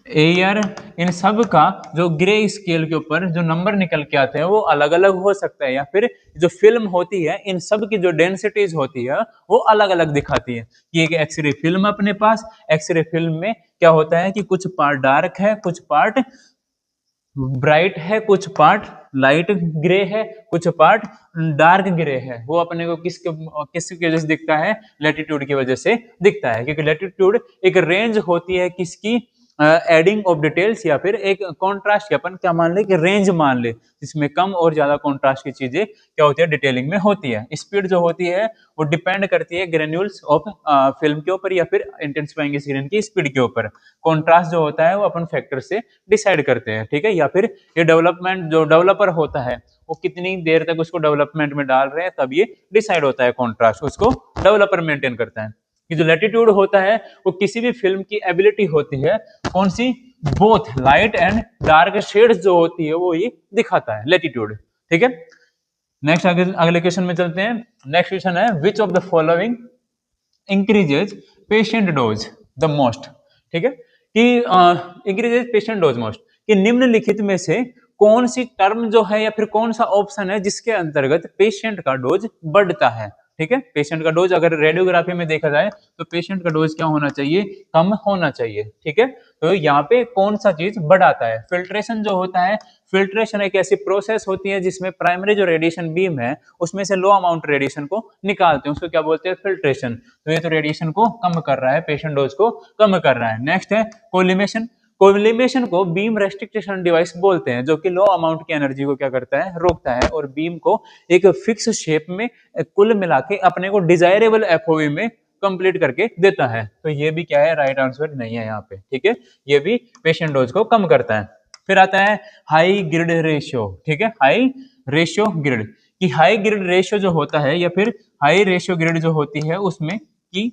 एयर, इन सब का जो ग्रे स्केल के ऊपर जो नंबर निकल के आते हैं वो अलग अलग हो सकता है, या फिर जो फिल्म होती है इन सब की जो डेंसिटीज होती है वो अलग अलग दिखाती है। कि एक एक्सरे फिल्म अपने पास, एक्सरे फिल्म में क्या होता है कि कुछ पार्ट डार्क है, कुछ पार्ट ब्राइट है, कुछ पार्ट लाइट ग्रे है, कुछ पार्ट डार्क ग्रे है, वो अपने को किसकी वजह से दिखता है, लैटिट्यूड की वजह से दिखता है, क्योंकि लैटिट्यूड एक रेंज होती है किसकी, एडिंग ऑफ डिटेल्स, या फिर एक कॉन्ट्रास्ट की अपन क्या मान ले कि रेंज मान ले, जिसमें कम और ज्यादा कॉन्ट्रास्ट की चीजें क्या होती है, डिटेलिंग में होती है। स्पीड जो होती है वो डिपेंड करती है ग्रेन्यूल्स ऑफ फिल्म के ऊपर, या फिर इंटेंसिफाइंग स्क्रीन की स्पीड के ऊपर। कॉन्ट्रास्ट जो होता है वो अपन फैक्टर से डिसाइड करते हैं, ठीक है, या फिर ये डेवलपमेंट जो डेवलपर होता है वो कितनी देर तक उसको डेवलपमेंट में डाल रहे हैं, तब ये डिसाइड होता है, कॉन्ट्रास्ट उसको डेवलपर मेंटेन करता है। कि जो लैटिट्यूड होता है वो किसी भी फिल्म की एबिलिटी होती है, कौन सी, both light and dark shades जो होती है वो ये दिखाता है, लैटिट्यूड, ठीक है। नेक्स्ट अगले क्वेश्चन में चलते हैं। नेक्स्ट क्वेश्चन है, विच of the following increases patient dose the most, ठीक है, कि इंक्रीजेज पेशेंट डोज मोस्ट, कि निम्नलिखित में से कौन सी टर्म जो है या फिर कौन सा ऑप्शन है जिसके अंतर्गत पेशेंट का डोज बढ़ता है, ठीक है। पेशेंट का डोज अगर रेडियोग्राफी में देखा जाए तो पेशेंट का डोज क्या होना चाहिए, कम होना चाहिए, ठीक है। तो यहाँ पे कौन सा चीज बढ़ाता है, फिल्ट्रेशन जो होता है, फिल्ट्रेशन एक ऐसी प्रोसेस होती है जिसमें प्राइमरी जो रेडिएशन बीम है उसमें से लो अमाउंट रेडिएशन को निकालते हैं, उसको क्या बोलते हैं, फिल्ट्रेशन। तो ये तो रेडिएशन को कम कर रहा है, पेशेंट डोज को कम कर रहा है। नेक्स्ट है कोलिमेशन। कोलिमेशन को बीम रेस्ट्रिक्शन डिवाइस बोलते हैं, जो कि लो अमाउंट की एनर्जी को क्या करता है, रोकता है और बीम को एक फिक्स शेप में कुल मिला के अपने को डिजायरेबल एफओवी में कंप्लीट करके देता है। तो ये भी क्या है, राइट आंसर नहीं है यहाँ पे, ठीक है। ये भी पेशेंट डोज को कम करता है। फिर आता है हाई ग्रिड रेशियो, ठीक है, हाई रेशियो ग्रिड। कि हाई ग्रिड रेशियो जो होता है या फिर हाई रेशियो ग्रिड जो होती है उसमें कि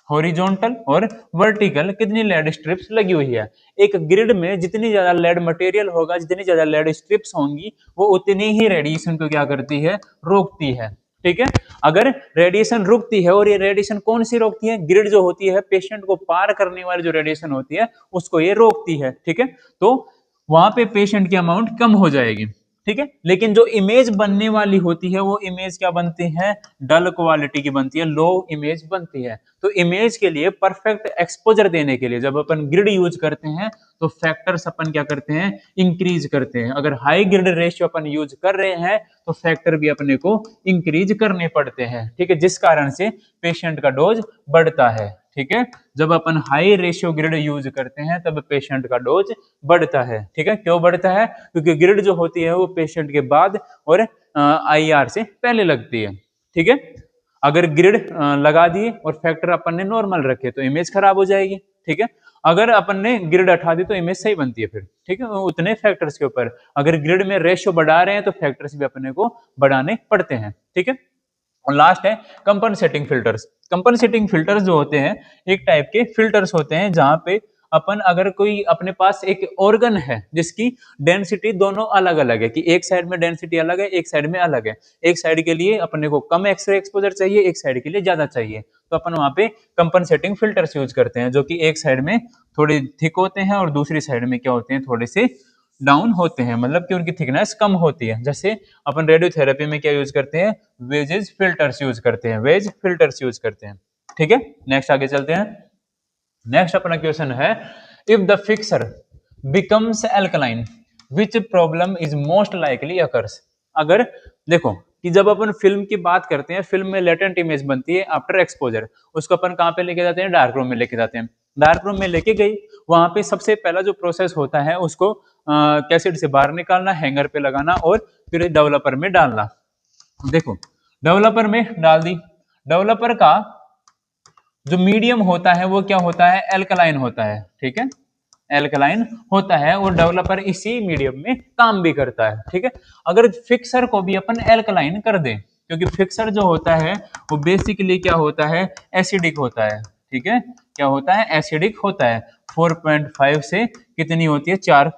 हॉरिजॉन्टल और वर्टिकल कितनी लेड स्ट्रिप्स लगी हुई है। एक ग्रिड में जितनी ज्यादा लेड मटेरियल होगा, जितनी ज्यादा लेड स्ट्रिप्स होंगी, वो उतनी ही रेडिएशन को क्या करती है, रोकती है, ठीक है। अगर रेडिएशन रुकती है, और ये रेडिएशन कौन सी रोकती है, ग्रिड जो होती है पेशेंट को पार करने वाली जो रेडिएशन होती है उसको ये रोकती है, ठीक है। तो वहां पे पेशेंट की अमाउंट कम हो जाएगी, ठीक है। लेकिन जो इमेज बनने वाली होती है वो इमेज क्या बनती है, डल क्वालिटी की बनती है, लो इमेज बनती है। तो इमेज के लिए परफेक्ट एक्सपोजर देने के लिए जब अपन ग्रिड यूज करते हैं तो फैक्टर्स अपन क्या करते हैं, इंक्रीज करते हैं। अगर हाई ग्रिड रेशियो अपन यूज कर रहे हैं तो फैक्टर भी अपने को इंक्रीज करने पड़ते हैं, ठीक है, जिस कारण से पेशेंट का डोज बढ़ता है, ठीक है। जब अपन हाई रेशियो ग्रिड यूज करते हैं तब पेशेंट का डोज बढ़ता है, ठीक है। क्यों बढ़ता है, क्योंकि ग्रिड जो होती है वो पेशेंट के बाद और आईआर से पहले लगती है, ठीक है। अगर ग्रिड लगा दिए और फैक्टर अपन ने नॉर्मल रखे तो इमेज खराब हो जाएगी, ठीक है। अगर अपन ने ग्रिड हटा दी तो इमेज सही बनती है फिर, ठीक है। उतने फैक्टर्स के ऊपर अगर ग्रिड में रेशियो बढ़ा रहे हैं तो फैक्टर्स भी अपने को बढ़ाने पड़ते हैं, ठीक है। और लास्ट है कंपनसेटिंग फिल्टर्स। कंपनसेटिंग फिल्टर्स जो होते हैं एक टाइप के फिल्टर्स होते हैं जहां पे अपन अगर कोई अपने पास एक ऑर्गन है जिसकी डेंसिटी दोनों अलग अलग है, कि एक साइड में डेंसिटी अलग है, एक साइड में अलग है, एक साइड के लिए अपने को कम एक्सरे एक्सपोजर चाहिए, एक साइड के लिए ज्यादा चाहिए, तो अपन वहां पे कंपनसेटिंग फिल्टर्स यूज करते हैं जो कि एक साइड में थोड़े थिक होते हैं और दूसरी साइड में क्या होते हैं, थोड़े से डाउन होते हैं, मतलब कि उनकी थिकनेस कम होती है। जैसे अपन रेडियोथेरेपी में क्या यूज करते हैं, वेजेस फिल्टर्स यूज करते हैं, वेज फिल्टर्स यूज करते हैं, ठीक है। नेक्स्ट आगे चलते हैं। नेक्स्ट अपना क्वेश्चन है, if the fixer becomes alkaline which problem is most likely occurs. अगर देखो कि जब अपन फिल्म की बात करते हैं, फिल्म में लेटेंट इमेज बनती है आफ्टर एक्सपोजर, उसको अपन कहाँ पे लेके जाते हैं, डार्क रूम में लेके जाते हैं। डार्क रूम में लेके गई, वहां पे सबसे पहला जो प्रोसेस होता है उसको कैसेट से बाहर निकालना, हैंगर पे लगाना और फिर डेवलपर में डालना। देखो डेवलपर में डाल दी, डेवलपर का जो मीडियम होता है वो क्या होता है, एल्कलाइन होता है, ठीक है, एल्कलाइन होता है और डेवलपर इसी मीडियम में काम भी करता है, ठीक है। अगर फिक्सर को भी अपन एल्कलाइन कर दें, क्योंकि फिक्सर जो होता है वो बेसिकली क्या होता है, एसिडिक होता है, ठीक है, क्या होता है, एसिडिक होता है। 4.5 से कितनी होती है, 4,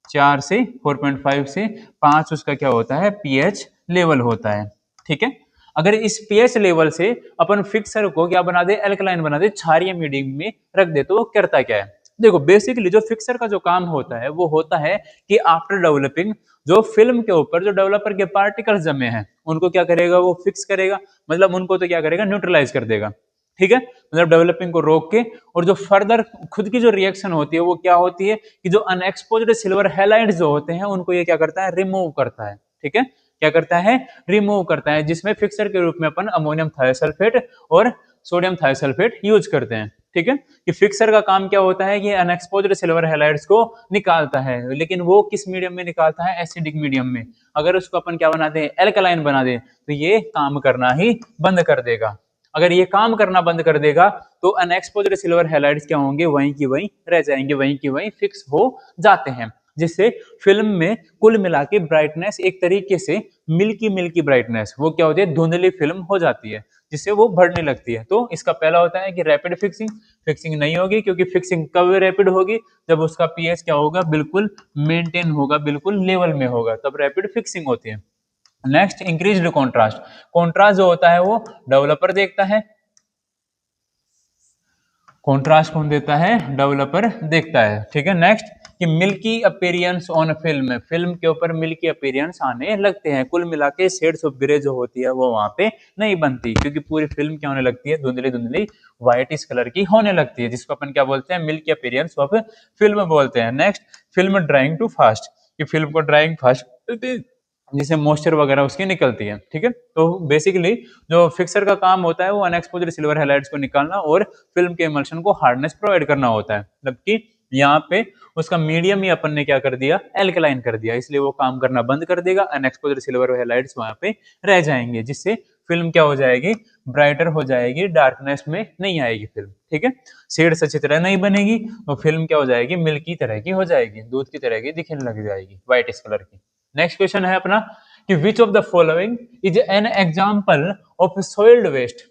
4 से 4.5 से 5 उसका क्या होता है, पीएच लेवल होता है, ठीक है। अगर इस पीएच लेवल से अपन फिक्सर को क्या बना दे, एल्कलाइन बना दे, क्षारीय मीडियम में रख दे, तो वो करता क्या है, देखो बेसिकली जो फिक्सर का जो काम होता है वो होता है कि आफ्टर डेवलपिंग जो फिल्म के ऊपर जो डेवलपर के पार्टिकल्स जमे हैं उनको क्या करेगा, वो फिक्स करेगा, मतलब उनको तो क्या करेगा, न्यूट्रलाइज कर देगा, ठीक है। मतलब डेवलपिंग को रोक के, और जो फर्दर खुद की जो रिएक्शन होती है वो क्या होती है कि जो अनएक्सपोज्ड सिल्वर हैलाइड्स जो होते हैं उनको ये क्या करता है, रिमूव करता है, ठीक है, क्या करता है, रिमूव करता है, जिसमें फिक्सर के रूप में अपन अमोनियम थायोसल्फेट और सोडियम थायोसल्फेट यूज करते हैं, ठीक है। कि फिक्सर का काम क्या होता है कि अनएक्सपोज्ड सिल्वर हैलाइड्स को निकालता है, लेकिन वो किस मीडियम में निकालता है, एसिडिक मीडियम में। अगर उसको अपन क्या बना दे, एल्कलाइन बना दे, तो ये काम करना ही बंद कर देगा। अगर ये काम करना बंद कर देगा तो अनएक्सपोज्ड सिल्वर हैलाइड्स क्या होंगे, वहीं की वहीं रह जाएंगे, वहीं की वहीं फिक्स हो जाते हैं, जिससे फिल्म में कुल मिला के ब्राइटनेस एक तरीके से मिल्की मिल्की ब्राइटनेस वो क्या होती है, धुंधली फिल्म हो जाती है, जिससे वो बढ़ने लगती है। तो इसका पहला होता है कि रैपिड फिक्सिंग, फिक्सिंग नहीं होगी, क्योंकि फिक्सिंग कब रैपिड होगी, जब उसका पीएच क्या होगा, बिल्कुल मेंटेन होगा, बिल्कुल लेवल में होगा, तब रैपिड फिक्सिंग होती है। Next increased contrast. कॉन्ट्रास्ट जो होता है वो डेवलपर देखता है, कॉन्ट्रास्ट कौन देता है, डेवलपर देखता है, ठीक है। नेक्स्ट कि milky appearance on film, film के ऊपर मिल्की अपीयरेंस आने लगते हैं। कुल मिला के शेड्स ऑफ ग्रे जो होती है वो वहां पे नहीं बनती, क्योंकि पूरी फिल्म क्या होने लगती है, धुंधली धुंधली व्हाइटिश कलर की होने लगती है, जिसको अपन क्या बोलते हैं, मिल्की अपीयरेंस ऑफ फिल्म बोलते हैं। Next, film drying too fast, कि फिल्म को ड्राइंग फास्ट जिसे मॉइस्चर वगैरह उसकी निकलती है। ठीक है, तो बेसिकली जो फिक्सर का काम होता है वो अनएक्सपोज्ड सिल्वर हैलाइड्स को निकालना और फिल्म के इमल्शन को हार्डनेस प्रोवाइड करना होता है, जबकि यहाँ पे उसका मीडियम ही अपन ने क्या कर दिया, एल्कलाइन कर दिया, इसलिए वो काम करना बंद कर देगा, अनएक्सपोज्ड सिल्वर हैलाइड्स वहां पे रह जाएंगे, जिससे फिल्म क्या हो जाएगी, ब्राइटर हो जाएगी, डार्कनेस में नहीं आएगी फिल्म। ठीक है, शेड्स अच्छी तरह नहीं बनेगी और फिल्म क्या हो जाएगी, मिल्की तरह की हो जाएगी, दूध की तरह की दिखने लग जाएगी, व्हाइटिश कलर की। नेक्स्ट क्वेश्चन है अपना कि which of the following is an example of soiled waste,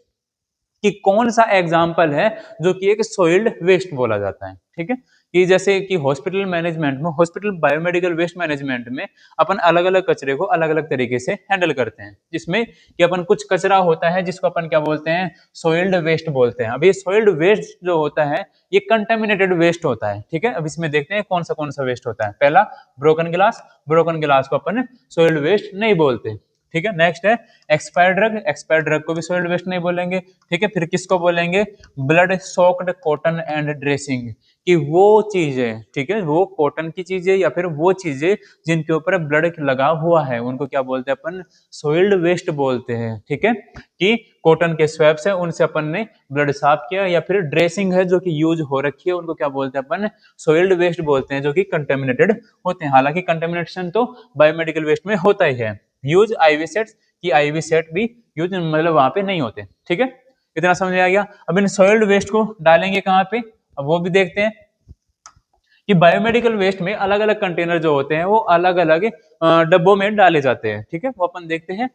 कि कौन सा एग्जाम्पल है जो कि एक सॉइल्ड वेस्ट बोला जाता है। ठीक है, कि जैसे कि हॉस्पिटल मैनेजमेंट में, हॉस्पिटल बायोमेडिकल वेस्ट मैनेजमेंट में अपन अलग अलग कचरे को अलग अलग तरीके से हैंडल करते हैं, जिसमें कि अपन कुछ कचरा होता है जिसको अपन क्या बोलते हैं, सॉइल्ड वेस्ट बोलते हैं। अब ये सॉइल्ड वेस्ट जो होता है ये कंटेमिनेटेड वेस्ट होता है। ठीक है, अब इसमें देखते हैं कौन सा वेस्ट होता है। पहला, ब्रोकन गिलास, ब्रोकन गिलास को अपन सॉइल्ड वेस्ट नहीं बोलते। ठीक है, नेक्स्ट है एक्सपायर्ड ड्रग, एक्सपायर्ड ड्रग को भी सॉइल्ड वेस्ट नहीं बोलेंगे। ठीक है, फिर किसको बोलेंगे, blood soaked cotton and dressing, कि वो चीजें, ठीक है, वो कॉटन की चीजें या फिर वो चीजें जिनके ऊपर ब्लड लगा हुआ है उनको क्या बोलते हैं अपन, सॉइल्ड वेस्ट बोलते हैं। ठीक है, कि कॉटन के स्वैप्स है उनसे अपन ने ब्लड साफ किया, या फिर ड्रेसिंग है जो कि यूज हो रखी है उनको क्या बोलते हैं अपन, सॉइल्ड वेस्ट बोलते हैं, जो कि कंटेमिनेटेड होते हैं। हालांकि कंटेमिनेशन तो बायोमेडिकल वेस्ट में होता ही है। यूज आईवी सेट्स, की आईवी सेट भी यूज मतलब वहां पे नहीं होते। ठीक है, इतना समझ में आ गया। अब इन सॉइल्ड वेस्ट को डालेंगे कहाँ पे, अब वो भी देखते हैं कि बायोमेडिकल वेस्ट में अलग अलग कंटेनर जो होते हैं वो अलग अलग डब्बों में डाले जाते हैं। ठीक है, वो अपन देखते हैं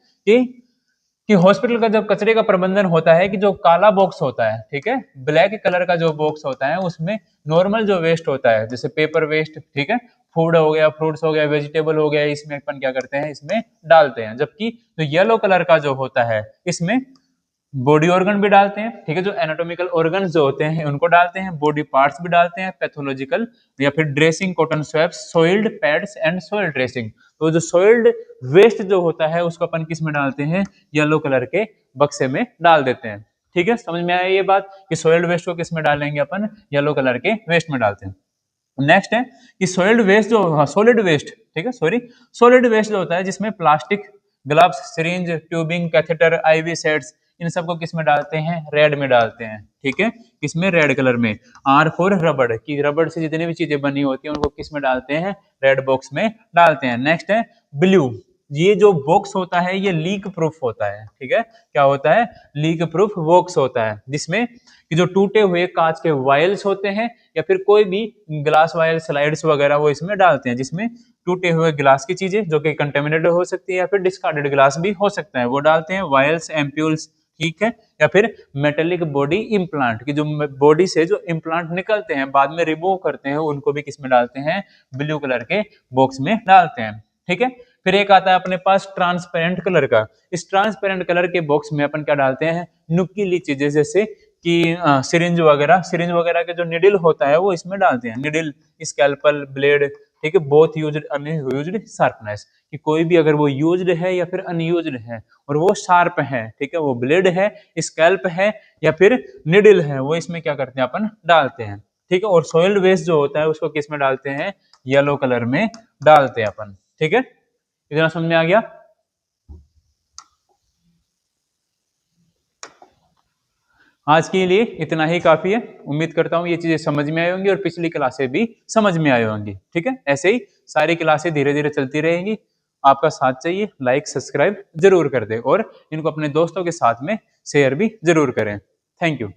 कि हॉस्पिटल का जब कचरे का प्रबंधन होता है, कि जो काला बॉक्स होता है, ठीक है, ब्लैक कलर का जो बॉक्स होता है उसमें नॉर्मल जो वेस्ट होता है, जैसे पेपर वेस्ट, ठीक है, फूड हो गया, फ्रूट्स हो गया, वेजिटेबल हो गया, इसमें अपन क्या करते हैं, इसमें डालते हैं। जबकि जो येलो कलर का जो होता है इसमें बॉडी ऑर्गन भी डालते हैं। ठीक है, जो एनाटॉमिकल ऑर्गन्स जो होते हैं उनको डालते हैं, बॉडी पार्ट्स भी डालते हैं, पैथोलॉजिकल या फिर dressing, cotton swaps, सोइल्ड pads and soil dressing. तो जो सोइल्ड वेस्ट जो होता है उसको अपन किस में डालते हैं, येलो कलर के बक्से में डाल देते हैं। ठीक है, समझ में आया ये बात कि सोइल्ड वेस्ट को किस में डालेंगे अपन, येलो कलर के वेस्ट में डालते हैं। नेक्स्ट है कि सॉलिड वेस्ट जो, सॉलिड वेस्ट, ठीक है, सॉरी, सॉलिड वेस्ट जो होता है जिसमें plastic, gloves, syringe, tubing, catheter, IV sets, इन सबको किस में डालते हैं, रेड में डालते हैं। ठीक है, किसमें, रेड कलर में। आर फॉर रबड़, की रबड़ से जितनी भी चीजें बनी होती हैं उनको किस में डालते हैं, रेड बॉक्स में डालते हैं। नेक्स्ट है ब्लू, ये जो बॉक्स होता है ये लीक प्रूफ होता है। ठीक है, क्या होता है, लीक प्रूफ बॉक्स होता है, जिसमें कि जो टूटे हुए कांच के वायल्स होते हैं या फिर कोई भी ग्लास वायल स्लाइड्स वगैरह वो इसमें डालते हैं, जिसमें टूटे हुए ग्लास की चीजें जो कि कंटेमिनेटेड हो सकती है या फिर डिस्कार्डेड ग्लास भी हो सकता है वो डालते हैं, वायल्स, एम्प्यूल्स, ठीक है, या फिर मेटेलिक बॉडी इम्प्लांट, की जो बॉडी से जो इम्प्लांट निकलते हैं बाद में रिमूव करते हैं उनको भी किसमें डालते हैं, ब्लू कलर के बॉक्स में डालते हैं। ठीक है, फिर एक आता है अपने पास ट्रांसपेरेंट कलर का, इस ट्रांसपेरेंट कलर के बॉक्स में अपन क्या डालते हैं, नुकीली चीजें, जैसे कि सिरिंज वगैरह, सिरिंज वगैरह के जो निडल होता है वो इसमें डालते हैं, निडल, स्कैल्पल, ब्लेड, ठीक है, बोथ यूज्ड अनयूज्ड शार्पनेस, कि कोई भी अगर वो यूज्ड है या फिर अनयूज्ड है और वो शार्प है, ठीक है, वो ब्लेड है, स्कैल्प है या फिर निडल है, वो इसमें क्या करते हैं, अपन डालते हैं। ठीक है, और सॉइल्ड वेस्ट जो होता है उसको किस में डालते हैं, येलो कलर में डालते हैं अपन। ठीक है, इतना समझ में आ गया। आज के लिए इतना ही काफी है, उम्मीद करता हूँ ये चीजें समझ में आई होंगी और पिछली क्लासें भी समझ में आई होंगी। ठीक है, ऐसे ही सारी क्लासें धीरे धीरे चलती रहेंगी। आपका साथ चाहिए, लाइक सब्सक्राइब जरूर कर दे और इनको अपने दोस्तों के साथ में शेयर भी जरूर करें। Thank you.